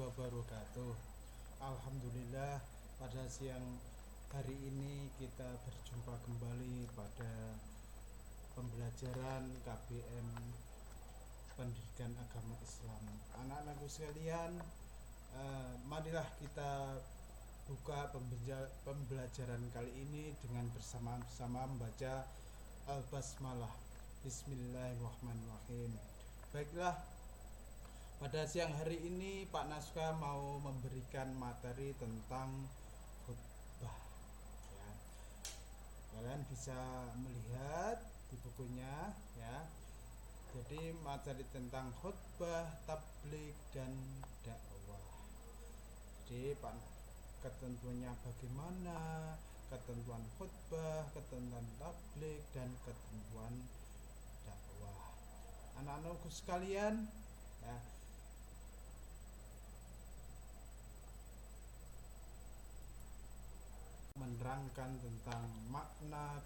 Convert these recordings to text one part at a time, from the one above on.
wabarakatuh. Alhamdulillah, pada siang hari ini kita berjumpa kembali pada pembelajaran KBM Pendidikan Agama Islam. Anak-anakku sekalian, marilah kita buka pembelajaran kali ini dengan bersama-sama membaca Al-Basmalah. Bismillahirrahmanirrahim. Baiklah, pada siang hari ini Pak Naskah mau memberikan materi tentang khutbah. Ya. Kalian bisa melihat di bukunya, ya. Jadi materi tentang khutbah, tabligh dan dakwah. Jadi ketentuannya bagaimana, ketentuan khutbah, ketentuan tabligh dan ketentuan dakwah. Anak-anakku sekalian, ya, menerangkan tentang makna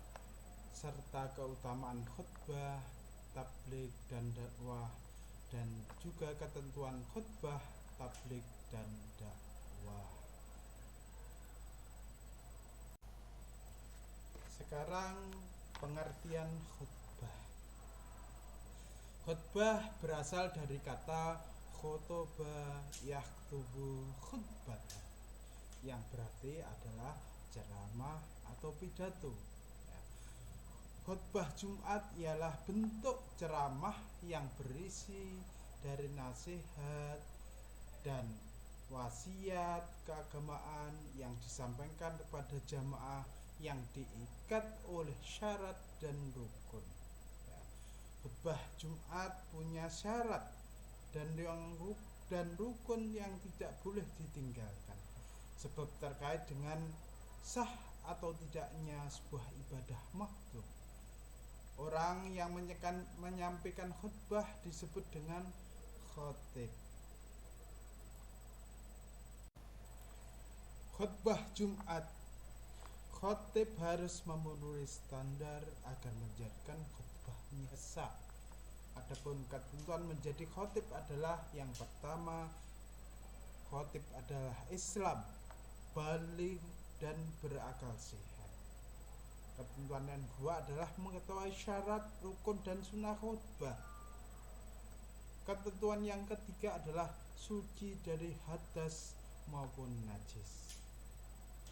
serta keutamaan khutbah, tabligh dan dakwah, dan juga ketentuan khutbah, tabligh dan dakwah. Sekarang pengertian khutbah. Khutbah berasal dari kata khotoba yakhtubu khutbah, yang berarti adalah ceramah atau pidato. Khutbah Jumat ialah bentuk ceramah yang berisi dari nasihat dan wasiat keagamaan yang disampaikan kepada jamaah yang diikat oleh syarat dan rukun. Khutbah Jumat punya syarat dan rukun yang tidak boleh ditinggalkan, sebab terkait dengan sah atau tidaknya sebuah ibadah makhluk. Orang yang menyampaikan khutbah disebut dengan khatib. Khutbah Jumat, khatib harus memenuhi standar agar menjadikan khutbahnya sah. Adapun ketentuan menjadi khatib adalah yang pertama, khatib adalah Islam, baligh dan berakal sehat. Ketentuan yang kedua adalah mengetahui syarat, rukun dan sunnah khutbah. Ketentuan yang ketiga adalah suci dari hadas maupun najis.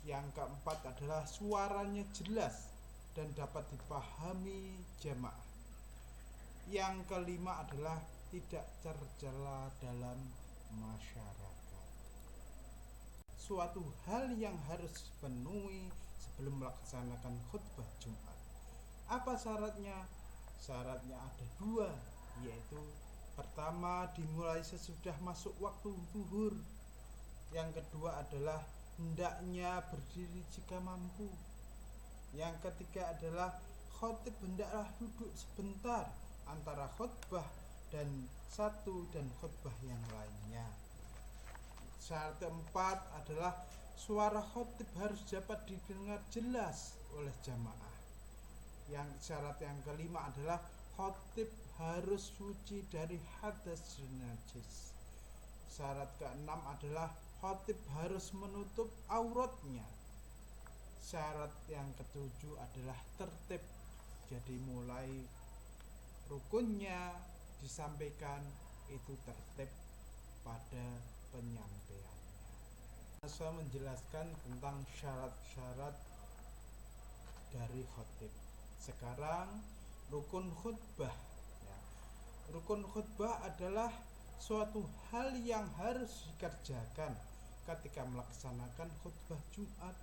Yang keempat adalah suaranya jelas dan dapat dipahami jamaah. Yang kelima adalah tidak tercela dalam masyarakat. Suatu hal yang harus dipenuhi sebelum melaksanakan khutbah Jumat. Apa syaratnya? Syaratnya ada dua, yaitu pertama, dimulai sesudah masuk waktu zuhur. Yang kedua adalah hendaknya berdiri jika mampu. Yang ketiga adalah khatib hendaklah duduk sebentar antara khutbah dan khutbah yang lainnya. Syarat keempat adalah suara khatib harus dapat didengar jelas oleh jamaah. Syarat yang kelima adalah khatib harus suci dari hadas dan najis. Syarat keenam adalah khatib harus menutup auratnya. Syarat yang ketujuh adalah tertib. Jadi mulai rukunnya disampaikan itu tertib pada penyampaiannya. Saya menjelaskan tentang syarat-syarat dari khatib. Sekarang rukun khutbah. Rukun khutbah adalah suatu hal yang harus dikerjakan ketika melaksanakan khutbah Jumat.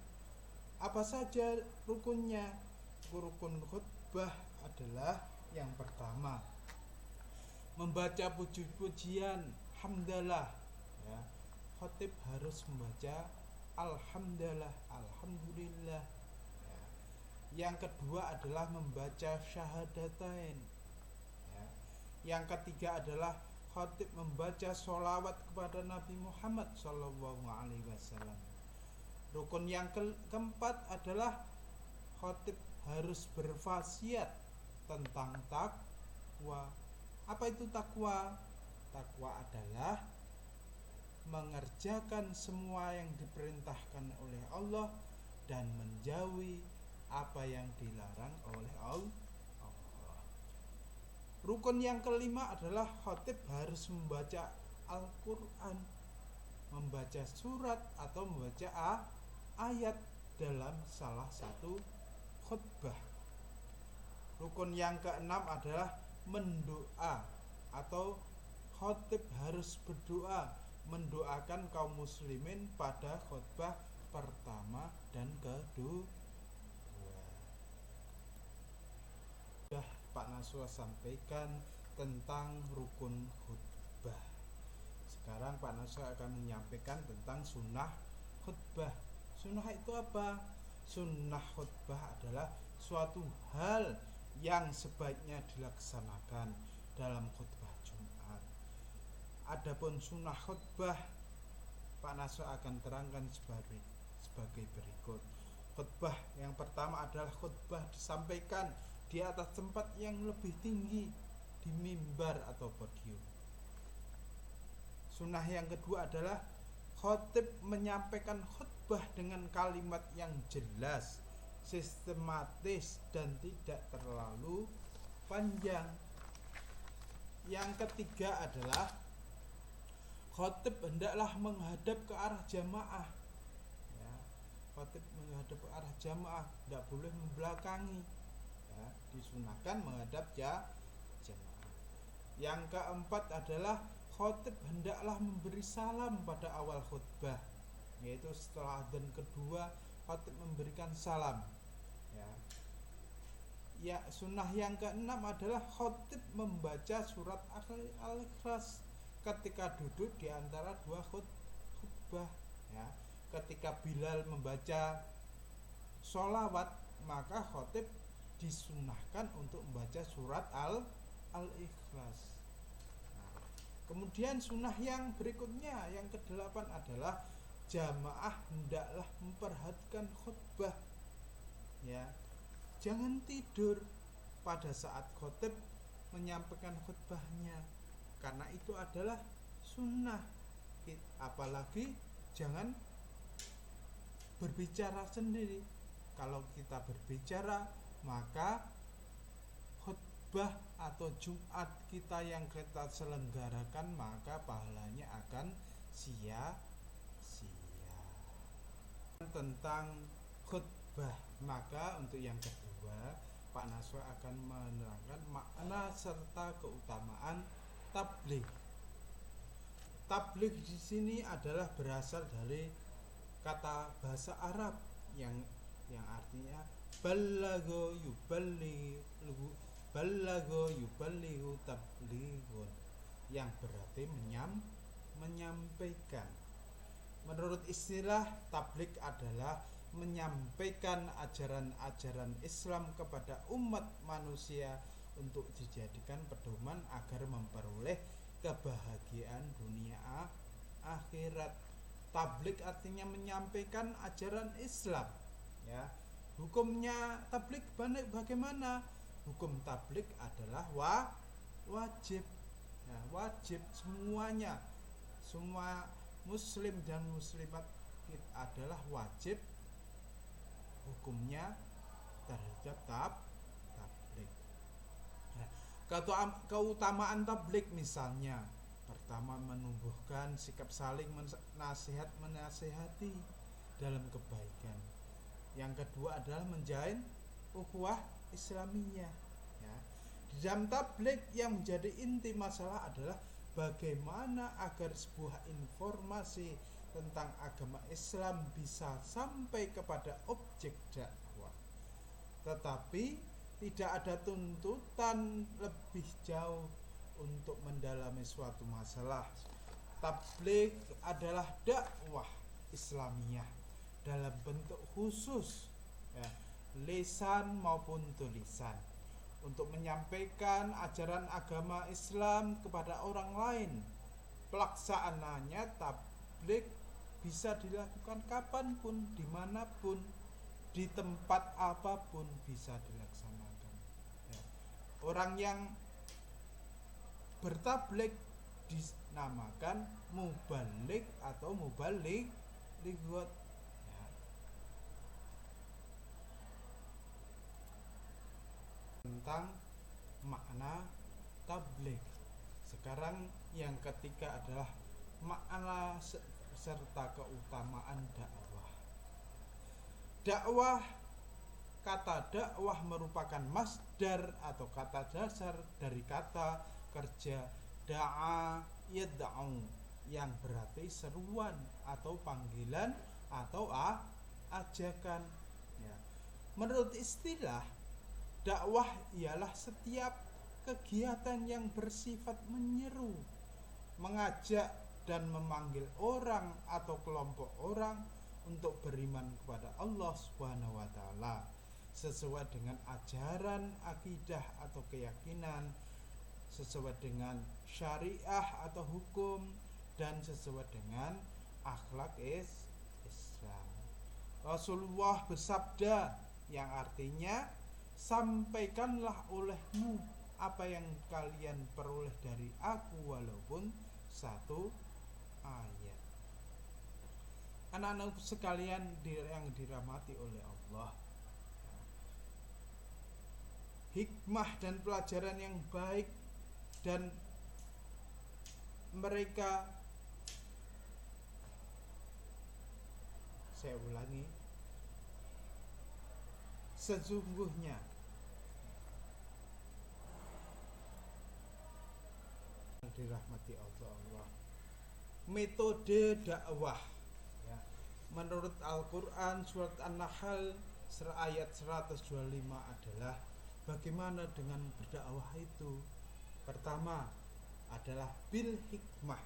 Apa saja rukunnya? Rukun khutbah adalah yang pertama, membaca puji-pujian hamdalah. Khatib harus membaca alhamdulillah, alhamdulillah. Yang kedua adalah membaca syahadatain. Yang ketiga adalah khatib membaca sholawat kepada Nabi Muhammad SAW. Rukun yang keempat adalah khatib harus berwasiat tentang takwa. Apa itu takwa? Takwa adalah mengerjakan semua yang diperintahkan oleh Allah dan menjauhi apa yang dilarang oleh Allah. Rukun yang kelima adalah khatib harus membaca Al-Quran, membaca surat atau membaca ayat dalam salah satu khutbah. Rukun yang keenam adalah mendoa, atau khatib harus berdoa, mendoakan kaum muslimin pada khutbah pertama dan kedua. Sudah Pak Naswa sampaikan tentang rukun khutbah. Sekarang Pak Naswa akan menyampaikan tentang sunnah khutbah. Sunnah itu apa? Sunnah khutbah adalah suatu hal yang sebaiknya dilaksanakan dalam khutbah Jumat. Adapun sunnah khutbah, Pak Naswa akan terangkan sebagai berikut. Khutbah yang pertama adalah khutbah disampaikan di atas tempat yang lebih tinggi, di mimbar atau podium. Sunnah yang kedua adalah khatib menyampaikan khutbah dengan kalimat yang jelas, sistematis, dan tidak terlalu panjang. Yang ketiga adalah khatib hendaklah menghadap ke arah jamaah. Ya, khatib menghadap ke arah jamaah, tidak boleh membelakangi. Ya, disunahkan menghadap jamaah. Yang keempat adalah khatib hendaklah memberi salam pada awal khutbah, yaitu setelah adzan kedua khatib memberikan salam. Ya, sunnah yang keenam adalah khatib membaca surat Al-Ikhlas ketika duduk di antara dua khutbah. Ya, ketika Bilal membaca sholawat, maka khatib disunahkan untuk membaca surat Al-Ikhlas. Nah, kemudian sunnah yang berikutnya, yang kedelapan adalah jamaah hendaklah memperhatikan khutbah. Ya, jangan tidur pada saat khatib menyampaikan khutbahnya, karena itu adalah sunnah. Apalagi jangan berbicara sendiri. Kalau kita berbicara, maka khutbah atau Jumat kita yang kita selenggarakan, maka pahalanya akan sia-sia. Tentang khutbah, maka untuk yang kedua, Pak Naswa akan menerangkan makna serta keutamaan tabligh. Tabligh di sini adalah berasal dari kata bahasa Arab yang artinya balagho yuballighu tablighun, yang berarti menyampaikan. Menurut istilah, tabligh adalah menyampaikan ajaran-ajaran Islam kepada umat manusia untuk dijadikan pedoman agar memperoleh kebahagiaan dunia akhirat. Tabligh artinya menyampaikan ajaran Islam. Ya, hukumnya tabligh bagaimana? Hukum tabligh adalah wajib. Ya, wajib semuanya, semua muslim dan muslimat adalah wajib hukumnya terhadap tabligh. Ya, keutamaan tabligh misalnya, pertama, menumbuhkan sikap saling menasihati dalam kebaikan. Yang kedua adalah menjalin ukhuwah Islamiyah. Ya, di dalam tabligh yang menjadi inti masalah adalah bagaimana agar sebuah informasi tentang agama Islam bisa sampai kepada objek dakwah. Tetapi tidak ada tuntutan lebih jauh untuk mendalami suatu masalah. Tabligh adalah dakwah Islamiyah dalam bentuk khusus, ya, lisan maupun tulisan, untuk menyampaikan ajaran agama Islam kepada orang lain. Pelaksanaannya tabligh bisa dilakukan kapanpun, dimanapun, di tempat apapun bisa dilaksanakan. Ya. Orang yang bertabligh dinamakan mubaligh atau mubalighat. Ya. Tentang makna tabligh. Sekarang yang ketiga adalah makna serta keutamaan dakwah. Dakwah, kata dakwah merupakan masdar atau kata dasar dari kata kerja da'a yad'u yang berarti seruan atau panggilan atau ajakan. Ya. Menurut istilah, dakwah ialah setiap kegiatan yang bersifat menyeru, mengajak dan memanggil orang atau kelompok orang untuk beriman kepada Allah Subhanahu wa taala sesuai dengan ajaran, akidah atau keyakinan, sesuai dengan syariah atau hukum, dan sesuai dengan akhlak Islam. Rasulullah bersabda yang artinya, sampaikanlah olehmu apa yang kalian peroleh dari aku walaupun satu ayat. Anak-anak sekalian yang dirahmati oleh Allah, hikmah dan pelajaran yang baik dan mereka, saya ulangi, sesungguhnya dirahmati Allah, metode dakwah ya, menurut Al-Quran surat An-Nahl ayat 125 adalah bagaimana dengan berdakwah itu. Pertama adalah bil hikmah.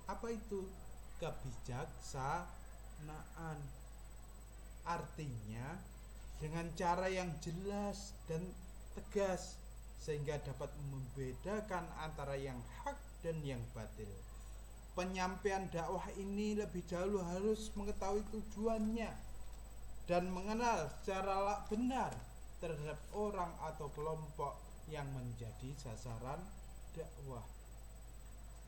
Apa itu? Kebijaksanaan. Artinya dengan cara yang jelas dan tegas sehingga dapat membedakan antara yang hak dan yang batil. Penyampaian dakwah ini lebih dahulu harus mengetahui tujuannya dan mengenal secara benar terhadap orang atau kelompok yang menjadi sasaran dakwah.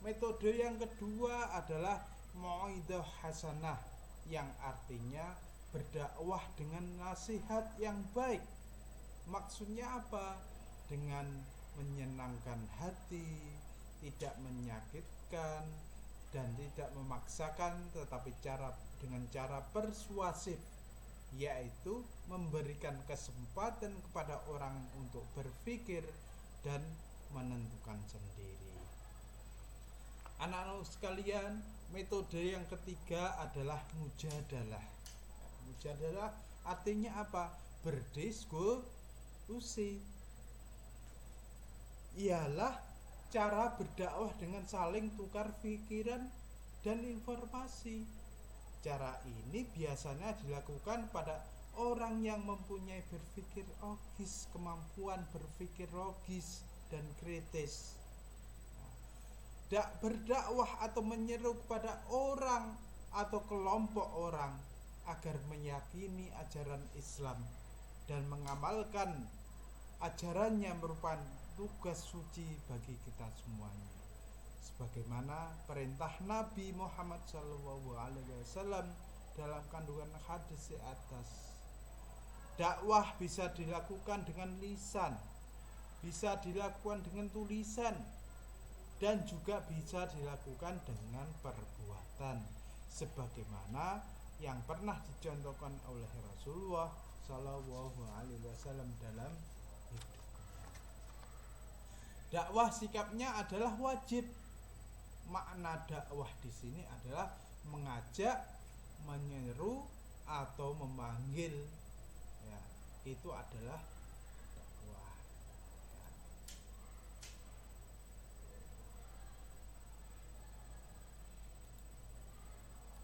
Metode yang kedua adalah mau'idhah hasanah, yang artinya berdakwah dengan nasihat yang baik. Maksudnya apa? Dengan menyenangkan hati, tidak menyakitkan dan tidak memaksakan, tetapi dengan cara persuasif, yaitu memberikan kesempatan kepada orang untuk berpikir dan menentukan sendiri. Anak-anak sekalian, metode yang ketiga adalah mujadalah. Mujadalah artinya apa? Berdiskusi. Ialah cara berdakwah dengan saling tukar pikiran dan informasi. Cara ini biasanya dilakukan pada orang yang mempunyai berpikir logis, kemampuan berpikir logis dan kritis. Berdakwah atau menyeru kepada orang atau kelompok orang agar meyakini ajaran Islam dan mengamalkan ajarannya merupakan tugas suci bagi kita semuanya, sebagaimana perintah Nabi Muhammad SAW dalam kandungan hadis di atas. Dakwah bisa dilakukan dengan lisan, bisa dilakukan dengan tulisan, dan juga bisa dilakukan dengan perbuatan, sebagaimana yang pernah dicontohkan oleh Rasulullah SAW dalam hidupnya. Dakwah sikapnya adalah wajib. Makna dakwah di sini adalah mengajak, menyeru atau memanggil. Ya, itu adalah